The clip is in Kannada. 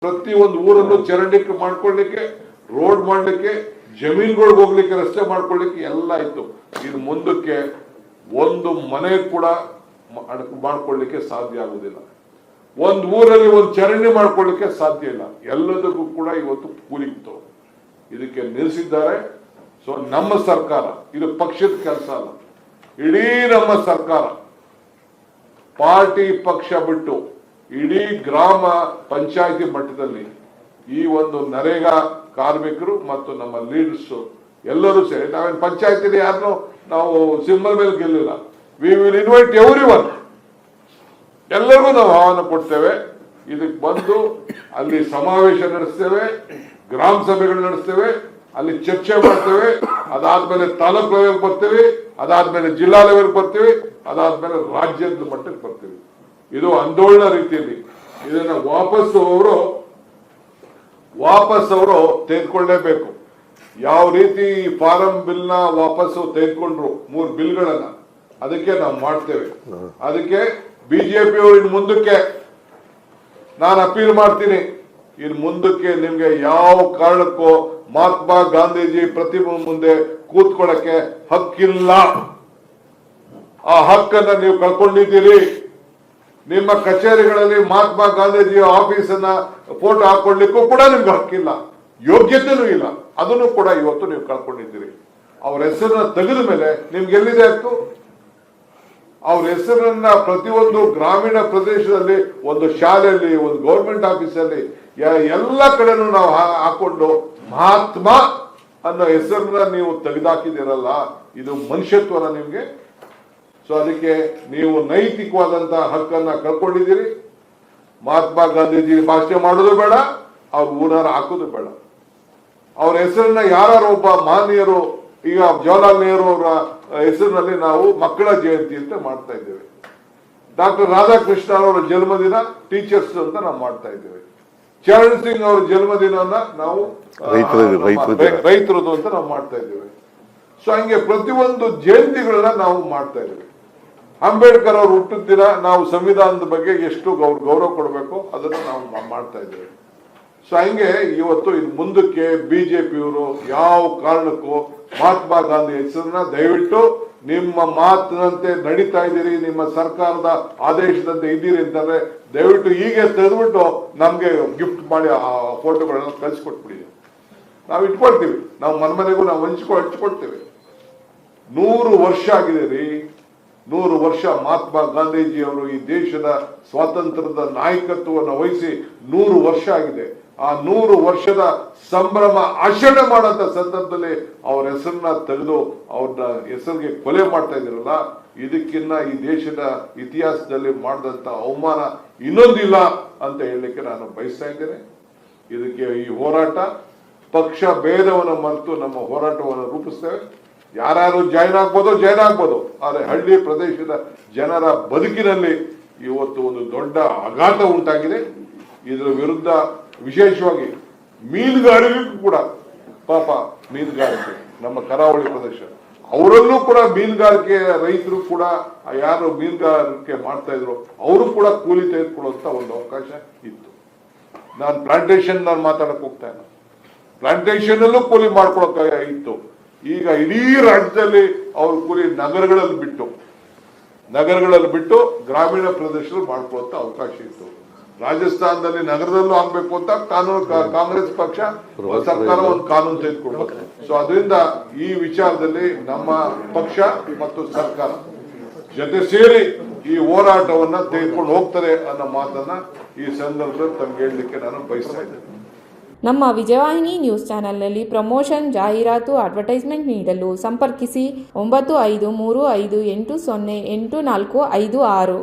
ಪ್ರತಿ ಒಂದು ಊರನ್ನು ಚರಂಡಿ ಮಾಡ್ಕೊಳ್ಳಿಕ್ಕೆ, ರೋಡ್ ಮಾಡ್ಲಿಕ್ಕೆ, ಜಮೀನುಗಳಿಗೆ ಹೋಗ್ಲಿಕ್ಕೆ, ರಸ್ತೆ ಮಾಡ್ಕೊಳ್ಳಿಕ್ಕೆ ಎಲ್ಲ ಇತ್ತು. ಇದು ಮುಂದಕ್ಕೆ ಒಂದು ಮನೆ ಕೂಡ ಮಾಡ್ಕೊಳ್ಳಿಕ್ಕೆ ಸಾಧ್ಯ ಆಗುದಿಲ್ಲ. ಒಂದು ಊರಲ್ಲಿ ಒಂದು ಚರಂಡಿ ಮಾಡ್ಕೊಳ್ಳಿಕ್ಕೆ ಸಾಧ್ಯ ಇಲ್ಲ. ಎಲ್ಲದಕ್ಕೂ ಕೂಡ ಇವತ್ತು ಕೂಲಿತ್ತು. ಇದಕ್ಕೆ ನಿಲ್ಲಿಸಿದ್ದಾರೆ. ಸೊ ನಮ್ಮ ಸರ್ಕಾರ, ಇದು ಪಕ್ಷದ ಕೆಲಸ ಅಲ್ಲ, ಇಡೀ ನಮ್ಮ ಸರ್ಕಾರ ಪಾರ್ಟಿ ಪಕ್ಷ ಬಿಟ್ಟು ಇಡೀ ಗ್ರಾಮ ಪಂಚಾಯತಿ ಮಟ್ಟದಲ್ಲಿ ಈ ಒಂದು ನರೇಗಾ ಕಾರ್ಮಿಕರು ಮತ್ತು ನಮ್ಮ ಲೀಡರ್ಸ್ ಎಲ್ಲರೂ ಸೇರಿ, ನಾವೇನು ಪಂಚಾಯತಿಲಿ ಯಾರನ್ನು ನಾವು ಸಿಂಬಲ್ ಮೇಲೆ ಗೆಲ್ಲಿಲ್ಲ. ವಿ ವಿಲ್ ಇನ್ವೈಟ್ ಎವ್ರಿವನ್, ಎಲ್ಲರಿಗೂ ನಾವು ಆಹ್ವಾನ ಕೊಡ್ತೇವೆ. ಇದಕ್ಕೆ ಬಂದು ಅಲ್ಲಿ ಸಮಾವೇಶ ನಡೆಸ್ತೇವೆ, ಗ್ರಾಮ ಸಭೆಗಳು ನಡೆಸ್ತೇವೆ, ಅಲ್ಲಿ ಚರ್ಚೆ ಮಾಡ್ತೇವೆ. ಅದಾದ್ಮೇಲೆ ತಾಲೂಕು ಲೆವೆಲ್ ಬರ್ತೀವಿ, ಅದಾದ್ಮೇಲೆ ಜಿಲ್ಲಾ ಲೆವೆಲ್ ಬರ್ತೀವಿ, ಅದಾದ್ಮೇಲೆ ರಾಜ್ಯದ ಮಟ್ಟಕ್ಕೆ ಬರ್ತೀವಿ. ಇದು ಆಂದೋಲನ ರೀತಿಯಲ್ಲಿ ಇದನ್ನ ವಾಪಸ್ ಅವರು ತೆಗೆದುಕೊಳ್ಳೇಬೇಕು. ಯಾವ ರೀತಿ ಫಾರಂ ಬಿಲ್ ನ ವಾಪಸ್ಸು ತೆಗೆದುಕೊಂಡ್ರು 3 ಬಿಲ್ಗಳನ್ನ, ಅದಕ್ಕೆ ನಾವು ಮಾಡ್ತೇವೆ. ಅದಕ್ಕೆ ಬಿಜೆಪಿಯವರು ಇನ್ನು ಮುಂದಕ್ಕೆ ನಾನು ಅಪೀಲ್ ಮಾಡ್ತೀನಿ, ಇನ್ನು ಮುಂದಕ್ಕೆ ನಿಮ್ಗೆ ಯಾವ ಕಾರಣಕ್ಕೂ ಮಹಾತ್ಮ ಗಾಂಧೀಜಿ ಪ್ರತಿಮೆ ಮುಂದೆ ಕೂತ್ಕೊಳ್ಳಕ್ಕೆ ಹಕ್ಕಿಲ್ಲ. ಆ ಹಕ್ಕನ್ನ ನೀವು ಕಳ್ಕೊಂಡಿದ್ದೀರಿ. ನಿಮ್ಮ ಕಚೇರಿಗಳಲ್ಲಿ ಮಹಾತ್ಮ ಗಾಂಧೀಜಿ ಆಫೀಸನ್ನ ಫೋಟೋ ಹಾಕೊಳ್ಳಿಕ್ಕೂ ಕೂಡ ನಿಮ್ಗೆ ಹಕ್ಕಿಲ್ಲ, ಯೋಗ್ಯತೆನೂ ಇಲ್ಲ. ಅದನ್ನು ಕೂಡ ಇವತ್ತು ನೀವು ಕಳ್ಕೊಂಡಿದ್ದೀರಿ. ಅವ್ರ ಹೆಸರನ್ನ ತೆಗೆದ ಮೇಲೆ ನಿಮ್ಗೆ ಎಲ್ಲಿದೆ ಹಕ್ಕು? ಅವ್ರ ಹೆಸರನ್ನ ಪ್ರತಿಯೊಂದು ಗ್ರಾಮೀಣ ಪ್ರದೇಶದಲ್ಲಿ, ಒಂದು ಶಾಲೆಯಲ್ಲಿ, ಒಂದು ಗೌರ್ಮೆಂಟ್ ಆಫೀಸಲ್ಲಿ, ಎಲ್ಲ ಕಡೆನೂ ನಾವು ಹಾಕೊಂಡು ಮಹಾತ್ಮ ಅನ್ನೋ ಹೆಸರನ್ನ ನೀವು ತೆಗೆದಾಕಿದಿರಲ್ಲ, ಇದು ಮನುಷ್ಯತ್ವನ ನಿಮ್ಗೆ? ಸೊ ಅದಕ್ಕೆ ನೀವು ನೈತಿಕವಾದಂತಹ ಹಕ್ಕನ್ನ ಕಳ್ಕೊಂಡಿದ್ದೀರಿ. ಮಹಾತ್ಮ ಗಾಂಧೀಜಿ ಭಾಷಣ ಮಾಡೋದು ಬೇಡ, ಅವ್ರ ಊರಾರ ಹಾಕೋದು ಬೇಡ. ಅವ್ರ ಹೆಸರನ್ನ ಯಾರು ಒಬ್ಬ ಮಾನ್ಯರು, ಈಗ ಜವಾಹರ್ಲಾಲ್ ನೆಹರು ಅವರ ಹೆಸರಿನಲ್ಲಿ ನಾವು ಮಕ್ಕಳ ಜಯಂತಿ ಅಂತ ಮಾಡ್ತಾ ಇದ್ದೇವೆ. ಡಾಕ್ಟರ್ ರಾಧಾಕೃಷ್ಣ ಅವರ ಜನ್ಮದಿನ ಟೀಚರ್ಸ್ ಅಂತ ನಾವು ಮಾಡ್ತಾ ಇದ್ದೇವೆ. ಚರಣ್ ಸಿಂಗ್ ಅವರ ಜನ್ಮದಿನವನ್ನ ನಾವು ರೈತರದು ಅಂತ ನಾವು ಮಾಡ್ತಾ ಇದ್ದೇವೆ. ಸೊ ಹಂಗೆ ಪ್ರತಿಯೊಂದು ಜಯಂತಿಗಳನ್ನ ನಾವು ಮಾಡ್ತಾ ಇದ್ದೇವೆ. ಅಂಬೇಡ್ಕರ್ ಅವರು ಹುಟ್ಟಿದ ದಿನ ನಾವು ಸಂವಿಧಾನದ ಬಗ್ಗೆ ಎಷ್ಟು ಗೌರವ ಕೊಡಬೇಕು ಅದನ್ನ ನಾವು ಮಾಡ್ತಾ ಇದ್ದೇವೆ. ಸೊ ಹಂಗೆ ಇವತ್ತು ಇನ್ನು ಮುಂದಕ್ಕೆ ಬಿಜೆಪಿಯವರು ಯಾವ ಕಾರಣಕ್ಕೂ ಮಹಾತ್ಮ ಗಾಂಧಿ ಹೆಸರನ್ನ ದಯವಿಟ್ಟು ನಿಮ್ಮ ಮಾತಿನಂತೆ ನಡೀತಾ ಇದ್ದೀರಿ, ನಿಮ್ಮ ಸರ್ಕಾರದ ಆದೇಶದಂತೆ ಇದ್ದೀರಿ ಅಂತಂದ್ರೆ ದಯವಿಟ್ಟು ಹೀಗೆ ತೆಗೆದ್ಬಿಟ್ಟು ನಮ್ಗೆ ಗಿಫ್ಟ್ ಮಾಡಿ ಆ ಫೋಟೋಗಳನ್ನ ಕಳಿಸ್ಕೊಟ್ಬಿಡಿ. ನಾವು ಇಟ್ಕೊಳ್ತೀವಿ, ನಾವು ಮನೆಗೂ ನಾವು ಹಂಚ್ಕೊಳ್ತೇವೆ. 100 ವರ್ಷ ಆಗಿದೆ ರೀ, 100 ವರ್ಷ ಮಹಾತ್ಮ ಗಾಂಧೀಜಿ ಅವರು ಈ ದೇಶದ ಸ್ವಾತಂತ್ರ್ಯದ ನಾಯಕತ್ವವನ್ನು ವಹಿಸಿ 100 ವರ್ಷ ಆಗಿದೆ. ಆ 100 ವರ್ಷದ ಸಂಭ್ರಮ ಆಚರಣೆ ಮಾಡಂತ ಸಂದರ್ಭದಲ್ಲಿ ಅವ್ರ ಹೆಸರನ್ನ ತೆಗೆದು ಅವ್ರನ್ನ ಹೆಸರಿಗೆ ಕೊಲೆ ಮಾಡ್ತಾ ಇದ್ದೀರಲ್ಲ, ಇದಕ್ಕಿನ್ನ ಈ ದೇಶದ ಇತಿಹಾಸದಲ್ಲಿ ಮಾಡಿದಂತ ಅವಮಾನ ಇನ್ನೊಂದಿಲ್ಲ ಅಂತ ಹೇಳಲಿಕ್ಕೆ ನಾನು ಬಯಸ್ತಾ ಇದ್ದೇನೆ. ಇದಕ್ಕೆ ಈ ಹೋರಾಟ ಪಕ್ಷ ಭೇದವನ್ನು ಮರೆತು ನಮ್ಮ ಹೋರಾಟವನ್ನು ರೂಪಿಸ್ತೇವೆ. ಯಾರು ಜಾಯ್ನ್ ಆಗ್ಬೋದು, ಆದರೆ ಹಳ್ಳಿ ಪ್ರದೇಶದ ಜನರ ಬದುಕಿನಲ್ಲಿ ಇವತ್ತು ಒಂದು ದೊಡ್ಡ ಆಘಾತ ಉಂಟಾಗಿದೆ. ಇದರ ವಿರುದ್ಧ ವಿಶೇಷವಾಗಿ ಮೀನುಗಾರಿಕೆ ಕೂಡ, ಪಾಪ ಮೀನುಗಾರಿಕೆ ನಮ್ಮ ಕರಾವಳಿ ಪ್ರದೇಶ, ಅವರಲ್ಲೂ ಕೂಡ ಮೀನುಗಾರಿಕೆ ರೈತರು ಕೂಡ ಯಾರು ಮೀನುಗಾರಿಕೆ ಮಾಡ್ತಾ ಇದ್ರು ಅವರು ಕೂಡ ಕೂಲಿ ತೆಗೆದುಕೊಳ್ಳುವಂತ ಒಂದು ಅವಕಾಶ ಇತ್ತು. ನಾನು ಪ್ಲಾಂಟೇಶನ್ ಮಾತಾಡಕ್ ಹೋಗ್ತಾ ಇಲ್ಲ, ಪ್ಲಾಂಟೇಶನ್ ಅಲ್ಲೂ ಕೂಲಿ ಮಾಡ್ಕೊಳಕ್ ಇತ್ತು. ಈಗ ಇಡೀ ರಾಜ್ಯದಲ್ಲಿ ಅವರು ಕೂಲಿ ನಗರಗಳಲ್ಲಿ ಬಿಟ್ಟು ಗ್ರಾಮೀಣ ಪ್ರದೇಶದಲ್ಲಿ ಮಾಡ್ಕೊಳ್ಳುವಂತ ಅವಕಾಶ ಇತ್ತು. ರಾಜಸ್ಥಾನದಲ್ಲಿ ನಗರದಲ್ಲೂ ಆಗ್ಬೇಕು ಅಂತ ಕಾಂಗ್ರೆಸ್ ಪಕ್ಷ ಸರ್ಕಾರ ಒಂದು ಕಾನೂನು ತೆಗೆದುಕೊಳ್ಬೇಕು. ಸೊ ಅದರಿಂದ ಈ ವಿಚಾರದಲ್ಲಿ ನಮ್ಮ ಪಕ್ಷ ಮತ್ತು ಸರ್ಕಾರ ಜೊತೆ ಸೇರಿ ಈ ಹೋರಾಟವನ್ನ ತೆಗೆದುಕೊಂಡು ಹೋಗ್ತಾರೆ ಅನ್ನೋ ಮಾತನ್ನ ಈ ಸಂದರ್ಭದಲ್ಲಿ ತಮ್ಗೆ ಹೇಳಲಿಕ್ಕೆ ನಾನು ಬಯಸ್ತಾ ಇದ್ದೇನೆ. ನಮ್ಮ ವಿಜಯವಾಹಿನಿ ನ್ಯೂಸ್ ಚಾನೆಲ್ನಲ್ಲಿ ಪ್ರಮೋಷನ್, ಜಾಹೀರಾತು, ಅಡ್ವರ್ಟೈಸ್ಮೆಂಟ್ ನೀಡಲು ಸಂಪರ್ಕಿಸಿ 9535808456.